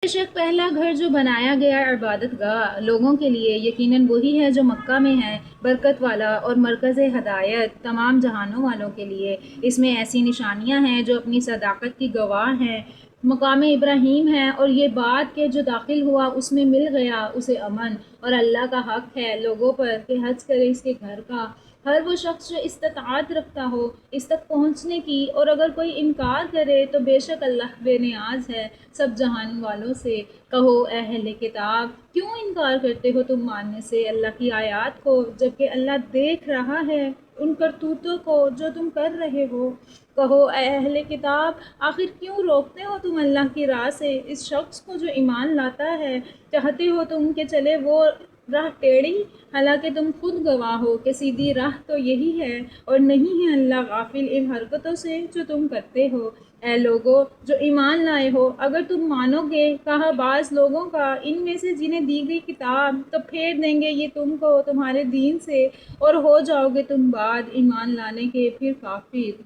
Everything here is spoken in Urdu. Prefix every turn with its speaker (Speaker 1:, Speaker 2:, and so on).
Speaker 1: بے شک پہلا گھر جو بنایا گیا عبادت گاہ لوگوں کے لیے یقیناً وہی ہے جو مکہ میں ہے، برکت والا اور مرکز ہدایت تمام جہانوں والوں کے لیے۔ اس میں ایسی نشانیاں ہیں جو اپنی صداقت کی گواہ ہیں۔ مقام ابراہیم ہے، اور یہ بات کہ جو داخل ہوا اس میں مل گیا اسے امن، اور اللہ کا حق ہے لوگوں پر کہ حج کرے اس کے گھر کا، ہر وہ شخص جو استطاعت رکھتا ہو اس تک پہنچنے کی، اور اگر کوئی انکار کرے تو بے شک اللہ بے نیاز ہے سب جہان والوں سے۔ کہو اے اہل کتاب، کیوں انکار کرتے ہو تم ماننے سے اللہ کی آیات کو، جبکہ اللہ دیکھ رہا ہے ان کرتوتوں کو جو تم کر رہے ہو۔ کہو اے اہل کتاب، آخر کیوں روکتے ہو تم اللہ کی راہ سے اس شخص کو جو ایمان لاتا ہے؟ چاہتے ہو تم کہ چلے وہ راہ ٹیڑھی، حالانکہ تم خود گواہ ہو کہ سیدھی راہ تو یہی ہے، اور نہیں ہے اللہ غافل ان حرکتوں سے جو تم کرتے ہو۔ اے لوگو جو ایمان لائے ہو، اگر تم مانو گے کہا بعض لوگوں کا ان میں سے جنہیں دی گئی کتاب، تو پھیر دیں گے یہ تم کو تمہارے دین سے، اور ہو جاؤ گے تم بعد ایمان لانے کے پھر کافر۔